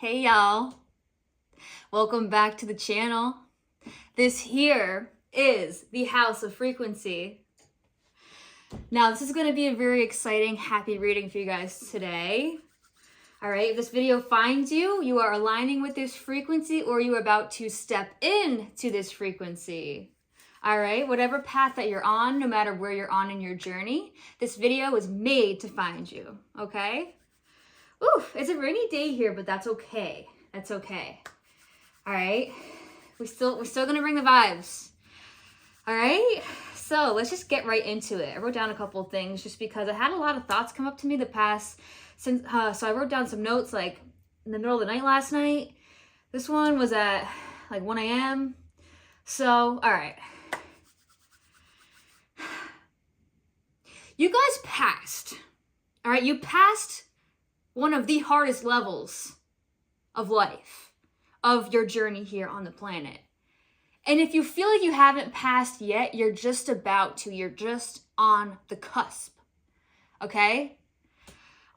Hey y'all, welcome back to the channel. This here is the House of Frequency. Now this is going to be a very exciting, happy reading for you guys today. Alright, if this video finds you, you are aligning with this frequency or you are about to step into this frequency. Alright, whatever path that you're on, no matter where you're on in your journey, this video was made to find you, okay? Ooh, it's a rainy day here, but that's okay. That's okay. All right, we're still gonna bring the vibes. All right, so let's just get right into it. I wrote down a couple of things just because I had a lot of thoughts come up to me so I wrote down some notes like in the middle of the night last night. This one was at like 1 a.m. So, all right. You guys passed, all right? You passed one of the hardest levels of life, of your journey here on the planet. And if you feel like you haven't passed yet, you're just about to. You're just on the cusp, okay?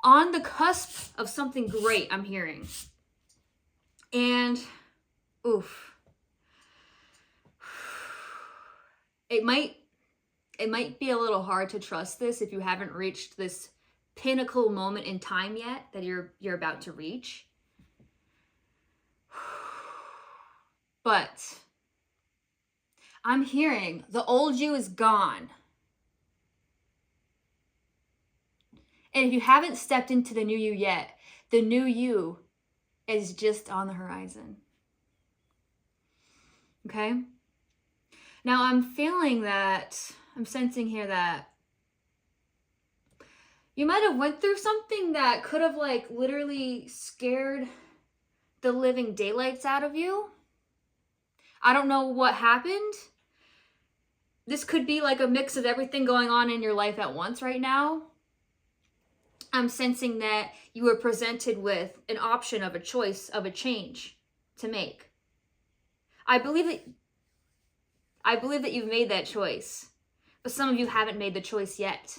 On the cusp of something great, I'm hearing. And, oof. It might be a little hard to trust this if you haven't reached this pinnacle moment in time yet that you're about to reach. But I'm hearing the old you is gone. And if you haven't stepped into the new you yet, the new you is just on the horizon. Okay? Now I'm sensing here that you might have went through something that could have like literally scared the living daylights out of you. I don't know what happened. This could be like a mix of everything going on in your life at once right now. I'm sensing that you were presented with an option of a choice of a change to make. I believe that you've made that choice, but some of you haven't made the choice yet.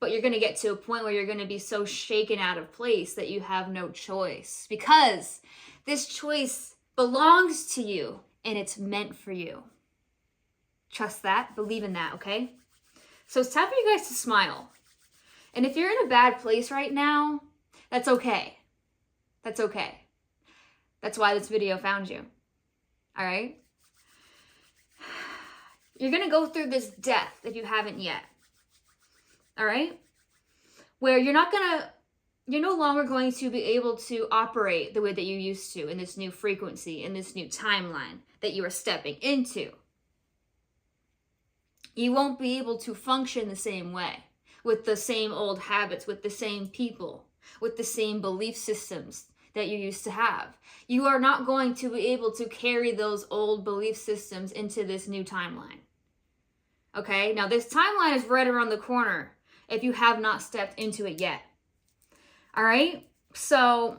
But you're going to get to a point where you're going to be so shaken out of place that you have no choice, because this choice belongs to you and it's meant for you. Trust that, believe in that, okay? So it's time for you guys to smile. And if you're in a bad place right now, that's okay. That's okay. That's why this video found you. All right? You're going to go through this death if you haven't yet. All right? Where you're no longer going to be able to operate the way that you used to in this new frequency, in this new timeline that you are stepping into. You won't be able to function the same way, with the same old habits, with the same people, with the same belief systems that you used to have. You are not going to be able to carry those old belief systems into this new timeline. Okay? Now this timeline is right around the corner if you have not stepped into it yet. All right? So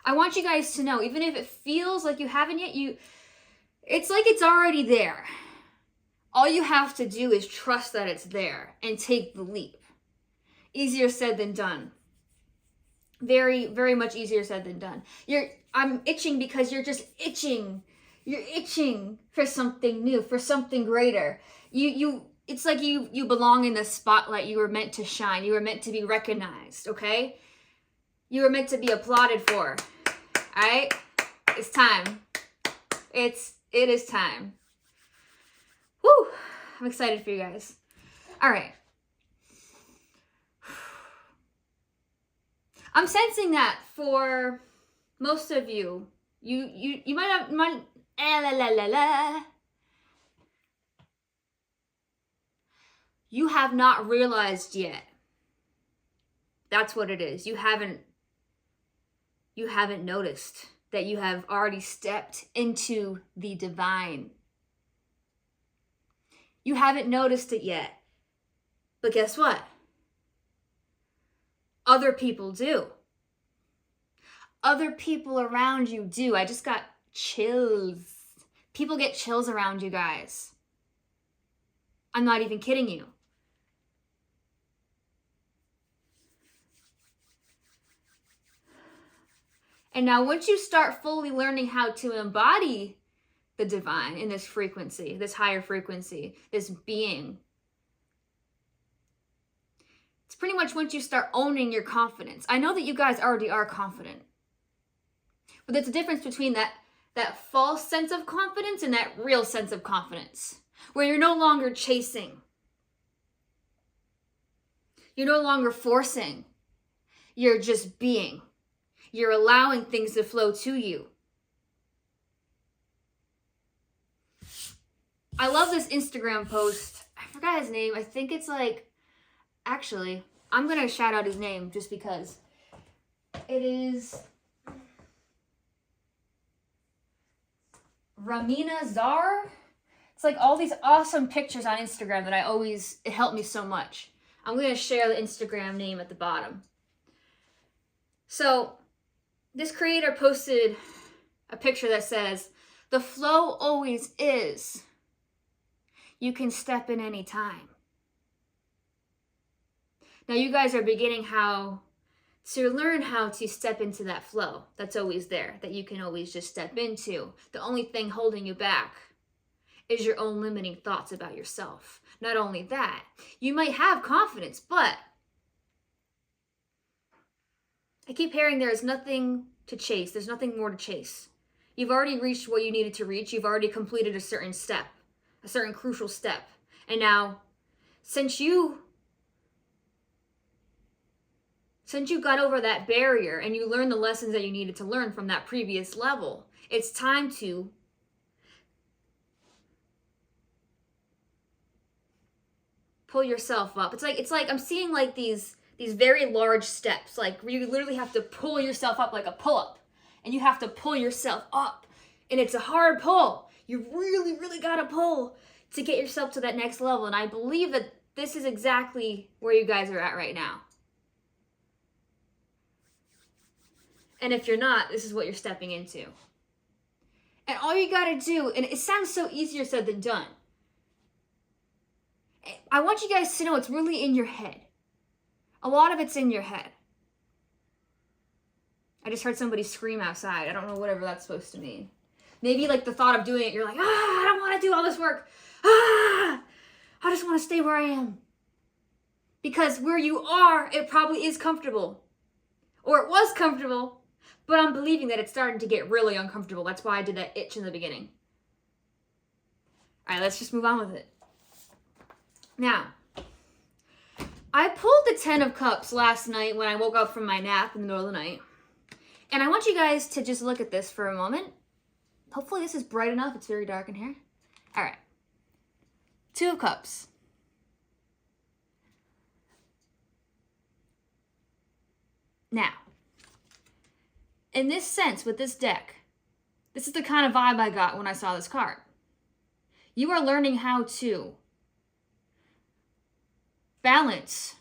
I want you guys to know, even if it feels like you haven't yet, it's like it's already there. All you have to do is trust that it's there and take the leap. Easier said than done. Very, very much easier said than done. I'm itching because you're just itching. You're itching for something new, for something greater. It's like you belong in the spotlight. You were meant to shine. You were meant to be recognized, okay? You were meant to be applauded for. All right? It's time. It is time. Woo! I'm excited for you guys. All right. I'm sensing that for most of you, you might you have not realized yet. That's what it is. You haven't noticed that you have already stepped into the divine. You haven't noticed it yet. But guess what? Other people do. Other people around you do. I just got chills. People get chills around you guys. I'm not even kidding you. And now once you start fully learning how to embody the divine in this frequency, this higher frequency, this being, it's pretty much once you start owning your confidence. I know that you guys already are confident, but there's a difference between that false sense of confidence and that real sense of confidence, where you're no longer chasing. You're no longer forcing. You're just being. You're allowing things to flow to you. I love this Instagram post. I forgot his name. I think it's like, actually, I'm going to shout out his name just because. It is Ramina Zar. It's like all these awesome pictures on Instagram that it helped me so much. I'm going to share the Instagram name at the bottom. So this creator posted a picture that says, "The flow always is. You can step in any time." Now you guys are beginning to learn how to step into that flow that's always there, that you can always just step into. The only thing holding you back is your own limiting thoughts about yourself. Not only that, you might have confidence, but I keep hearing there is nothing to chase. There's nothing more to chase. You've already reached what you needed to reach. You've already completed a certain step, a certain crucial step. And now, since you got over that barrier and you learned the lessons that you needed to learn from that previous level, it's time to pull yourself up. It's like I'm seeing like these very large steps, like where you literally have to pull yourself up like a pull-up, and you have to pull yourself up, and it's a hard pull. You really, really gotta pull to get yourself to that next level. And I believe that this is exactly where you guys are at right now. And if you're not, this is what you're stepping into. And all you gotta do, and it sounds so easier said than done, I want you guys to know it's really in your head. A lot of it's in your head. I just heard somebody scream outside. I don't know whatever that's supposed to mean. Maybe like the thought of doing it, you're like, I don't want to do all this work. I just want to stay where I am. Because where you are, it probably is comfortable. Or it was comfortable, but I'm believing that it's starting to get really uncomfortable. That's why I did that itch in the beginning. All right, let's just move on with it. Now, I pulled the 10 of Cups last night when I woke up from my nap in the middle of the night. And I want you guys to just look at this for a moment. Hopefully this is bright enough. It's very dark in here. All right. 2 of Cups. Now, in this sense, with this deck, this is the kind of vibe I got when I saw this card. You are learning how to balance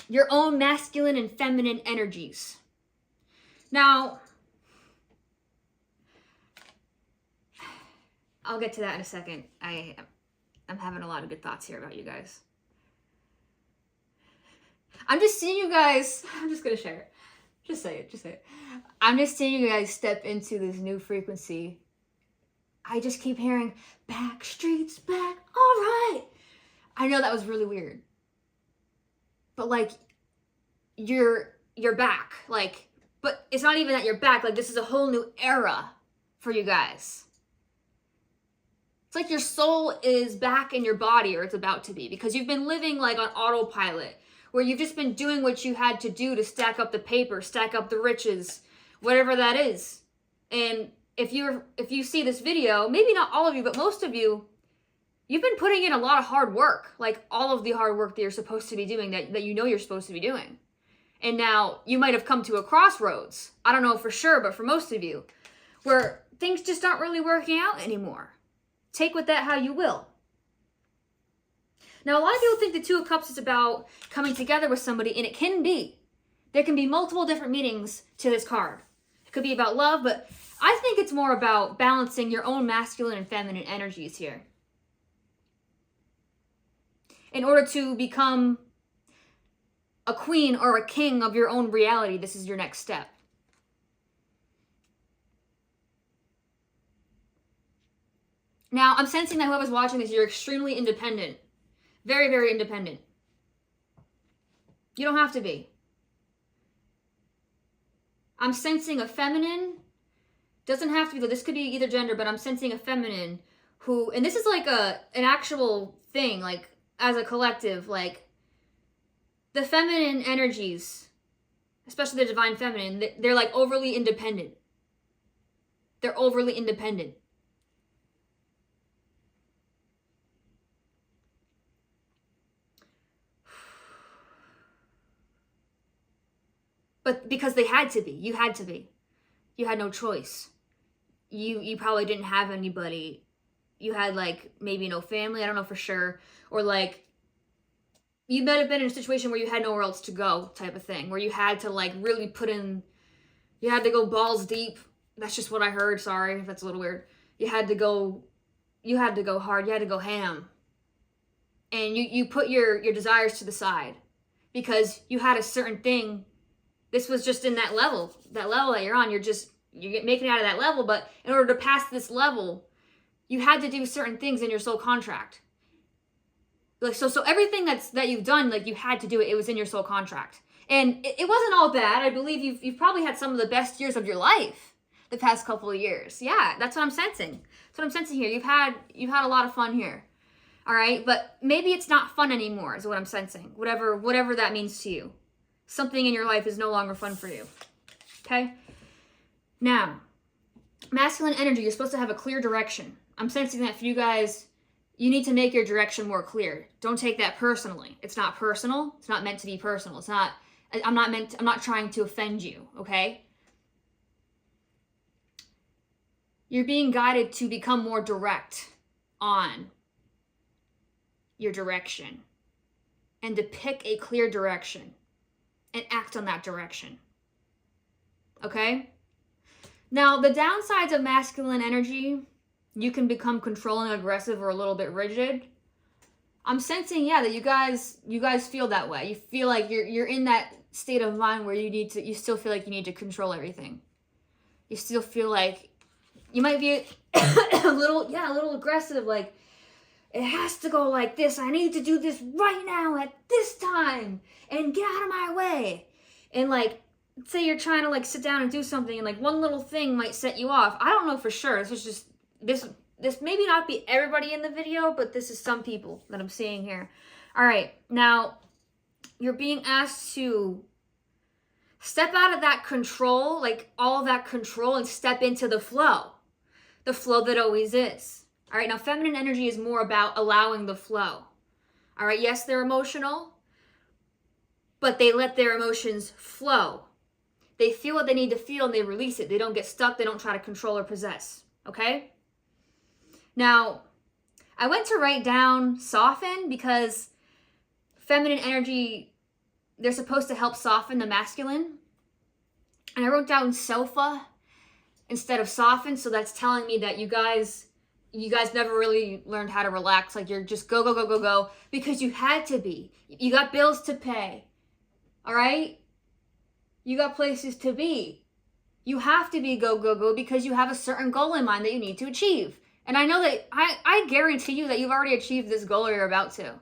your own masculine and feminine energies. Now, I'll get to that in a second. I'm having a lot of good thoughts here about you guys. I'm just seeing you guys, I'm just going to share it. Just say it. I'm just seeing you guys step into this new frequency. I just keep hearing, back streets back, all right. I know that was really weird. But like, you're back. Like, but it's not even that you're back. Like, this is a whole new era for you guys. It's like your soul is back in your body, or it's about to be, because you've been living like on autopilot, where you've just been doing what you had to do to stack up the paper, stack up the riches, whatever that is. And if you see this video, maybe not all of you, but most of you, you've been putting in a lot of hard work, like all of the hard work that you're supposed to be doing, that you know you're supposed to be doing. And now you might have come to a crossroads, I don't know for sure, but for most of you, where things just aren't really working out anymore. Take with that how you will. Now, a lot of people think the 2 of Cups is about coming together with somebody, and it can be. There can be multiple different meanings to this card. It could be about love, but I think it's more about balancing your own masculine and feminine energies here. In order to become a queen or a king of your own reality, this is your next step. Now, I'm sensing that whoever's watching this, you're extremely independent. Very, very independent. You don't have to be. I'm sensing a feminine. Doesn't have to be, this could be either gender, but I'm sensing a feminine who, and this is like an actual thing, like as a collective, like the feminine energies, especially the divine feminine, they're like overly independent. They're overly independent. But because they had to be. You had to be. You had no choice. You probably didn't have anybody. You had like maybe no family, I don't know for sure. Or like you might have been in a situation where you had nowhere else to go type of thing. Where you had to like really put in, you had to go balls deep. That's just what I heard. Sorry if that's a little weird. You had to go hard. You had to go ham. And you put your desires to the side because you had a certain thing. This was just in that level that you're on. You're making it out of that level. But in order to pass this level, you had to do certain things in your soul contract. Like so everything that you've done, like you had to do it. It was in your soul contract, and it wasn't all bad. I believe you've probably had some of the best years of your life the past couple of years. Yeah, that's what I'm sensing. That's what I'm sensing here. You've had a lot of fun here. All right, but maybe it's not fun anymore. Is what I'm sensing. Whatever that means to you. Something in your life is no longer fun for you. Okay? Now, masculine energy, you're supposed to have a clear direction. I'm sensing that for you guys, you need to make your direction more clear. Don't take that personally. It's not personal. It's not meant to be personal. I'm not trying to offend you, okay? You're being guided to become more direct on your direction and to pick a clear direction and act on that direction. Okay? Now, the downsides of masculine energy, you can become controlling, aggressive, or a little bit rigid. I'm sensing, that you guys feel that way. You feel like you're in that state of mind where you still feel like you need to control everything. You still feel like you might be a little aggressive, like it has to go like this. I need to do this right now at this time and get out of my way. And like, say you're trying to like sit down and do something and like one little thing might set you off. I don't know for sure. This maybe not be everybody in the video, but this is some people that I'm seeing here. All right, now you're being asked to step out of that control, like all that control, and step into the flow that always is. All right, now feminine energy is more about allowing the flow. All right, yes, they're emotional, but they let their emotions flow. They feel what they need to feel and they release it. They don't get stuck. They don't try to control or possess. Okay? Now, I went to write down soften because feminine energy, they're supposed to help soften the masculine. And I wrote down sofa instead of soften. So that's telling me that you guys never really learned how to relax. Like you're just go, because you had to be. You got bills to pay. All right? You got places to be. You have to be go because you have a certain goal in mind that you need to achieve. And I know that I guarantee you that you've already achieved this goal or you're about to.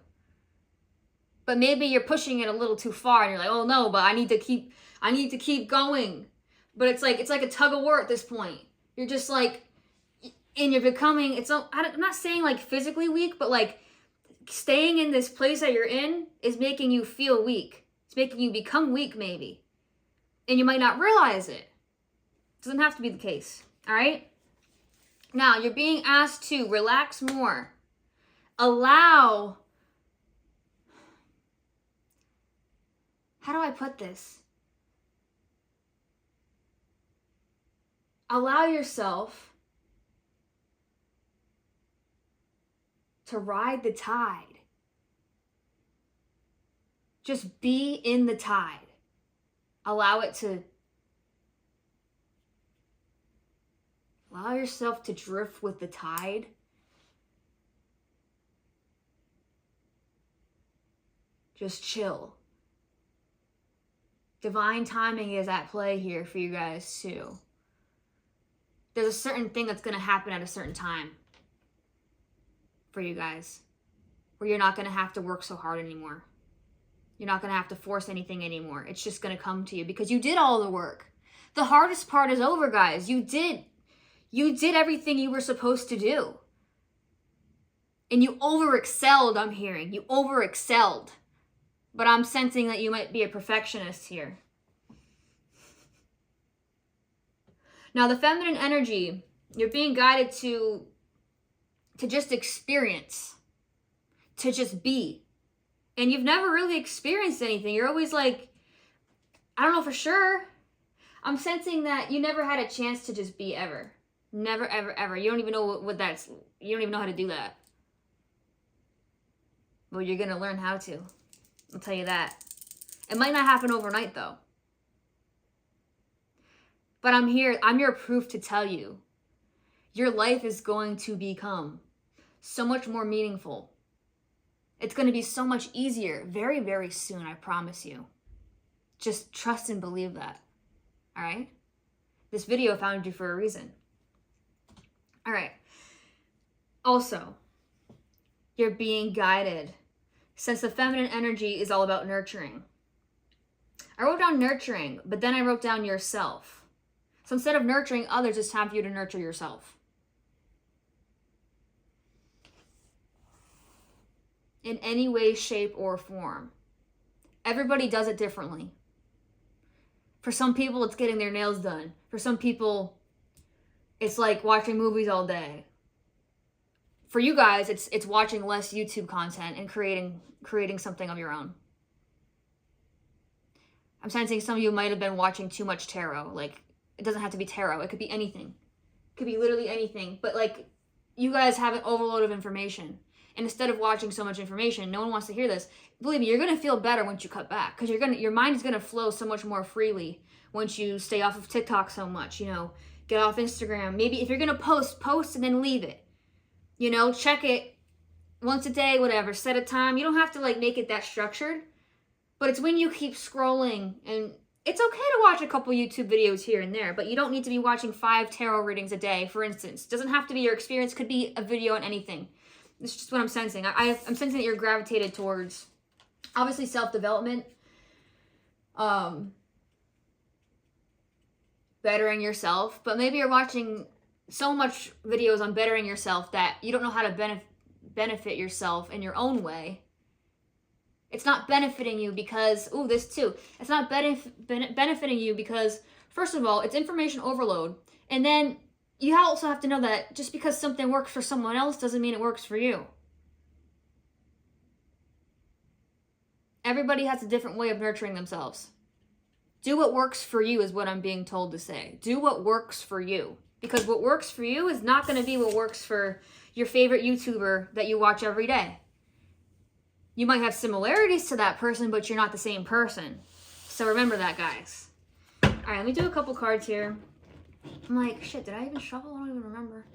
But maybe you're pushing it a little too far and you're like, oh no, but I need to keep going. But it's like a tug of war at this point. You're just like, and you're becoming, I'm not saying like physically weak, but like staying in this place that you're in is making you feel weak. It's making you become weak maybe. And you might not realize it. Doesn't have to be the case. All right? Now, you're being asked to relax more. Allow, how do I put this? Allow yourself to ride the tide. Just be in the tide. Allow yourself to drift with the tide. Just chill. Divine timing is at play here for you guys too. There's a certain thing that's going to happen at a certain time. for you guys, where you're not going to have to work so hard anymore. You're not going to have to force anything anymore. It's just going to come to you because you did all the work. The hardest part is over, guys. You did everything you were supposed to do. And you overexcelled, I'm hearing. You overexcelled. But I'm sensing that you might be a perfectionist here. Now, the feminine energy, you're being guided to just experience, to just be. And you've never really experienced anything. You're always like, I don't know for sure. I'm sensing that you never had a chance to just be ever. Never, ever, ever. You don't even know what that's, you don't even know how to do that. Well, you're going to learn how to. I'll tell you that. It might not happen overnight, though. But I'm here. I'm your proof to tell you. Your life is going to become so much more meaningful. It's going to be so much easier very, very soon, I promise you. Just trust and believe that. All right? This video found you for a reason. All right. Also, you're being guided. Since the feminine energy is all about nurturing. I wrote down nurturing, but then I wrote down yourself. So instead of nurturing others, it's time for you to nurture yourself. In any way, shape, or form. Everybody does it differently. For some people, it's getting their nails done. For some people, it's like watching movies all day. For you guys, it's watching less YouTube content and creating something of your own. I'm sensing some of you might have been watching too much tarot. Like, it doesn't have to be tarot. It could be anything. It could be literally anything. But like, you guys have an overload of information. And instead of watching so much information, no one wants to hear this. Believe me, you're going to feel better once you cut back. Because your mind is going to flow so much more freely once you stay off of TikTok so much. You know, get off Instagram. Maybe if you're going to post and then leave it. You know, check it once a day, whatever. Set a time. You don't have to like make it that structured. But it's when you keep scrolling, and it's okay to watch a couple YouTube videos here and there, but you don't need to be watching 5 tarot readings a day, for instance. It doesn't have to be your experience. Could be a video on anything. It's just what I'm sensing. I'm sensing that you're gravitated towards, obviously, self-development, bettering yourself, but maybe you're watching so much videos on bettering yourself that you don't know how to benefit yourself in your own way. It's not benefiting you because, this too. It's not benefiting you because, first of all, it's information overload. And then you also have to know that just because something works for someone else doesn't mean it works for you. Everybody has a different way of nurturing themselves. Do what works for you is what I'm being told to say. Do what works for you. Because what works for you is not going to be what works for your favorite YouTuber that you watch every day. You might have similarities to that person, but you're not the same person. So remember that, guys. All right, let me do a couple cards here. I'm like, shit, did I even shuffle? I don't even remember.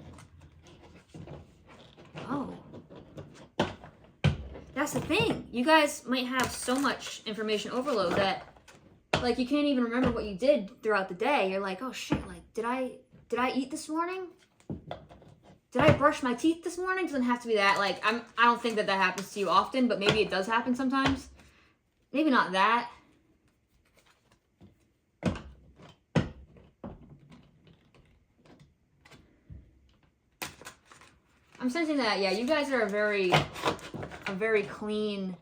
Oh. That's the thing. You guys might have so much information overload that, like, you can't even remember what you did throughout the day. You're like, oh shit, like, did I eat this morning? Did I brush my teeth this morning? Doesn't have to be that. Like, I don't think that happens to you often, but maybe it does happen sometimes. Maybe not that. I'm sensing that, yeah, you guys are a very clean,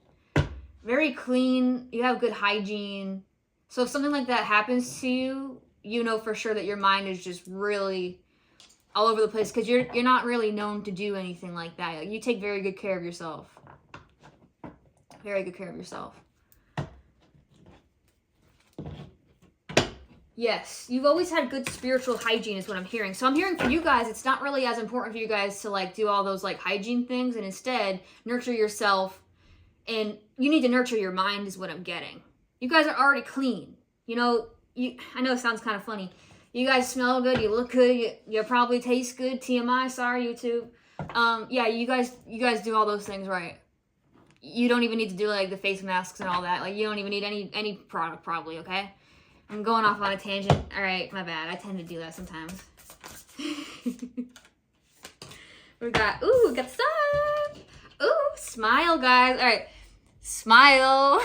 you have good hygiene. So if something like that happens to you, you know for sure that your mind is just really all over the place because you're not really known to do anything like that. Like, you take very good care of yourself. Very good care of yourself. Yes, you've always had good spiritual hygiene is what I'm hearing. So I'm hearing for you guys, it's not really as important for you guys to like do all those like hygiene things and instead nurture yourself, and you need to nurture your mind is what I'm getting. You guys are already clean. You know, I know it sounds kind of funny. You guys smell good, you look good, you probably taste good. TMI, sorry YouTube. Yeah, you guys do all those things right. You don't even need to do like the face masks and all that. Like, you don't even need any product probably, okay? I'm going off on a tangent. All right, my bad. I tend to do that sometimes. We got the sun. Ooh, smile, guys. All right, smile.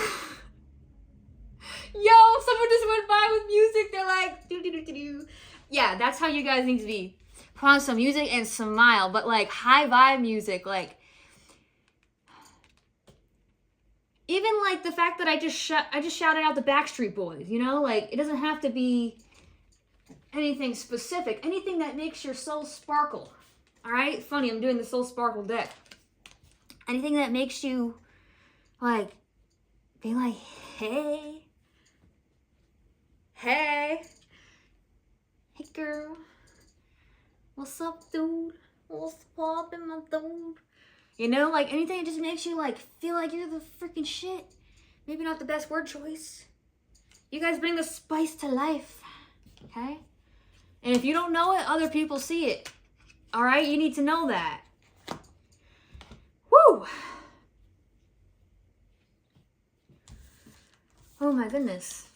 Yo, someone just went by with music. They're like, do do do do do. Yeah, that's how you guys need to be. Put on some music and smile, but like high vibe music, like even like the fact that I just shouted out the Backstreet Boys, you know, like it doesn't have to be anything specific, anything that makes your soul sparkle. All right, funny, I'm doing the Soul Sparkle deck. Anything that makes you like be like, hey, hey girl, what's up, dude? What's poppin', my dude? You know, like anything that just makes you like feel like you're the freaking shit. Maybe not the best word choice. You guys bring the spice to life, okay? And if you don't know it, other people see it. All right, you need to know that. Woo! Oh my goodness.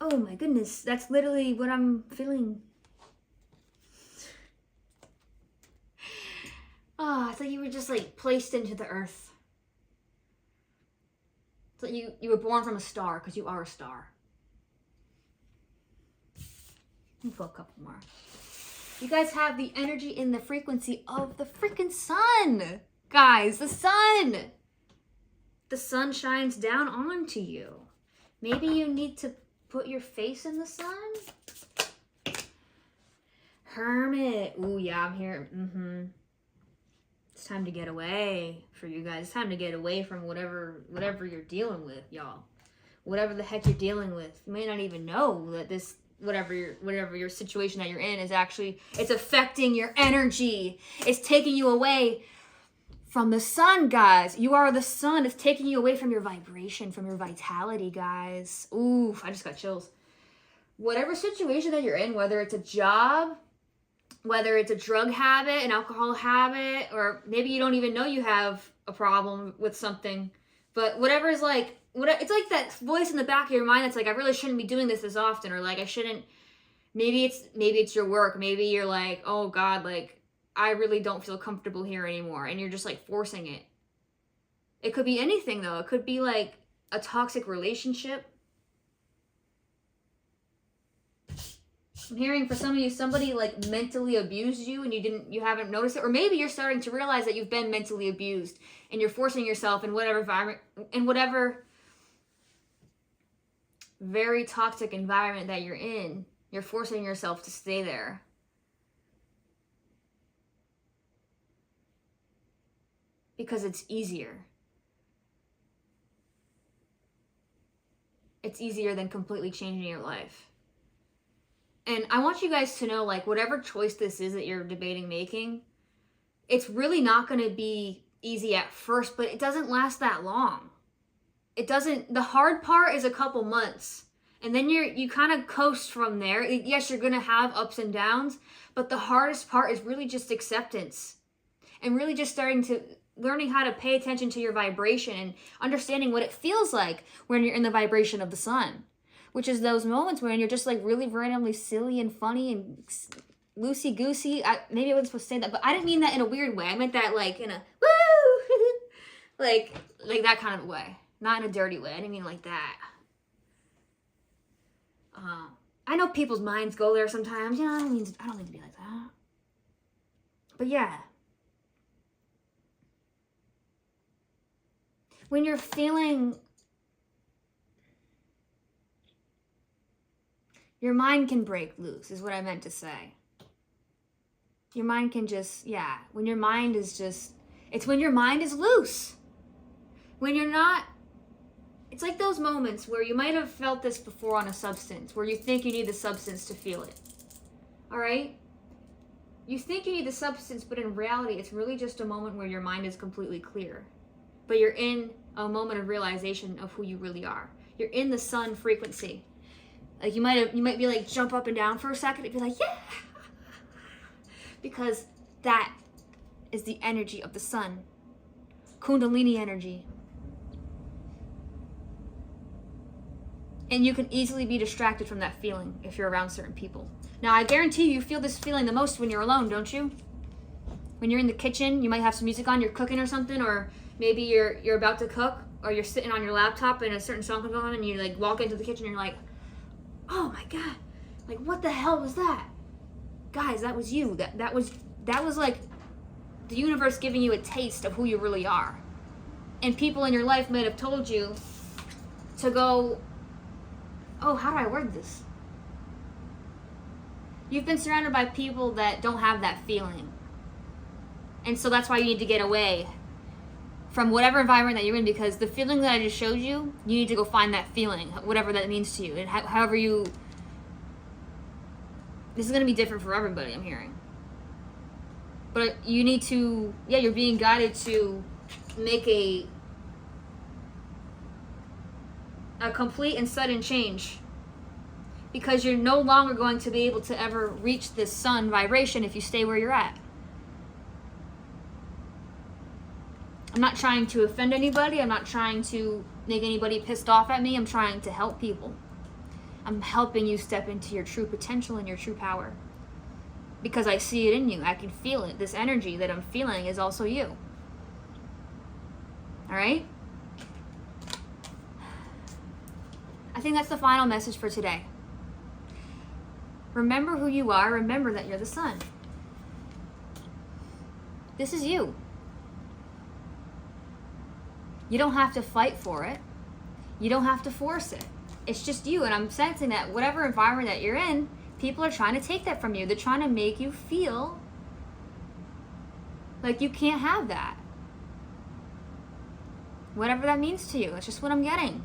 Oh my goodness. That's literally what I'm feeling. Oh, it's like you were just like placed into the earth. It's like you were born from a star because you are a star. Let me pull a couple more. You guys have the energy and the frequency of the freaking sun. Guys, the sun. The sun shines down onto you. Maybe you need to put your face in the sun. Hermit. Ooh, yeah, I'm here. It's time to get away for you guys. It's time to get away from whatever you're dealing with, y'all. Whatever the heck you're dealing with. You may not even know that this whatever your situation that you're in is actually, it's affecting your energy. It's taking you away from the sun, guys. You are the sun. It's taking you away from your vibration, from your vitality, guys. Ooh, I just got chills. Whatever situation that you're in, whether it's a job, whether it's a drug habit, an alcohol habit, or maybe you don't even know you have a problem with something, but whatever is like, it's like that voice in the back of your mind that's like, I really shouldn't be doing this as often, or like I shouldn't. Maybe it's your work. Maybe you're like, oh God, like I really don't feel comfortable here anymore, and you're just like forcing it. It could be anything though. It could be like a toxic relationship. I'm hearing for some of you, somebody like mentally abused you and you haven't noticed it, or maybe you're starting to realize that you've been mentally abused and you're forcing yourself in whatever environment, in whatever very toxic environment that you're in, you're forcing yourself to stay there. Because it's easier. It's easier than completely changing your life. And I want you guys to know, like, whatever choice this is that you're debating making, it's really not going to be easy at first, but it doesn't last that long. It doesn't, the hard part is a couple months. And then you kind of coast from there. Yes, you're going to have ups and downs, but the hardest part is really just acceptance. And really just learning how to pay attention to your vibration and understanding what it feels like when you're in the vibration of the sun. Which is those moments when you're just like really randomly silly and funny and loosey-goosey. Maybe I wasn't supposed to say that, but I didn't mean that in a weird way. I meant that like in a woo, like that kind of way. Not in a dirty way. I didn't mean like that. I know people's minds go there sometimes. You know, I don't mean to be like that. But yeah. When you're feeling... Your mind can break loose, is what I meant to say. Your mind can just, when your mind is just, it's when your mind is loose. When you're not, it's like those moments where you might have felt this before on a substance, where you think you need the substance to feel it. All right? You think you need the substance, but in reality, it's really just a moment where your mind is completely clear. But you're in a moment of realization of who you really are. You're in the sun frequency. Like you might be like jump up and down for a second and be like, yeah, because that is the energy of the sun, Kundalini energy. And you can easily be distracted from that feeling if you're around certain people. Now, I guarantee you feel this feeling the most when you're alone, don't you? When you're in the kitchen, you might have some music on, you're cooking or something, or maybe you're about to cook, or you're sitting on your laptop and a certain song comes on and you like walk into the kitchen and you're like, oh my God, like what the hell was that? Guys, that was you. That was like the universe giving you a taste of who you really are. And people in your life might have told you to go, oh, how do I word this? You've been surrounded by people that don't have that feeling. And so that's why you need to get away from whatever environment that you're in, because the feeling that I just showed you, you need to go find that feeling, whatever that means to you. And however you... This is going to be different for everybody, I'm hearing. But you need to... Yeah, you're being guided to make a complete and sudden change. Because you're no longer going to be able to ever reach this sun vibration if you stay where you're at. I'm not trying to offend anybody. I'm not trying to make anybody pissed off at me. I'm trying to help people. I'm helping you step into your true potential and your true power. Because I see it in you. I can feel it. This energy that I'm feeling is also you. Alright? I think that's the final message for today. Remember who you are. Remember that you're the sun. This is you. You don't have to fight for it. You don't have to force it. It's just you. And I'm sensing that whatever environment that you're in, people are trying to take that from you. They're trying to make you feel like you can't have that. Whatever that means to you. It's just what I'm getting.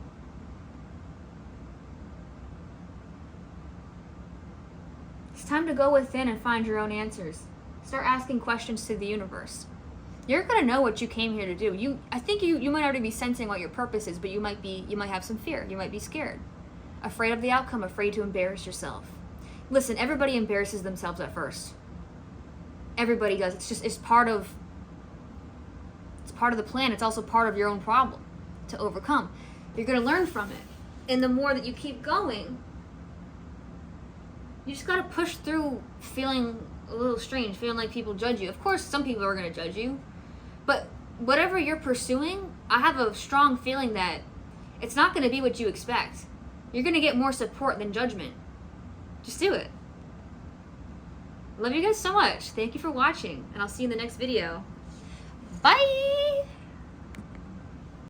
It's time to go within and find your own answers. Start asking questions to the universe. You're gonna know what you came here to do. I think you might already be sensing what your purpose is, but you might have some fear. You might be scared, afraid of the outcome, afraid to embarrass yourself. Listen, everybody embarrasses themselves at first. Everybody does. It's part of the plan. It's also part of your own problem to overcome. You're gonna learn from it, and the more that you keep going, you just gotta push through feeling a little strange, feeling like people judge you. Of course, some people are gonna judge you. But whatever you're pursuing, I have a strong feeling that it's not going to be what you expect. You're going to get more support than judgment. Just do it. Love you guys so much. Thank you for watching, and I'll see you in the next video. Bye!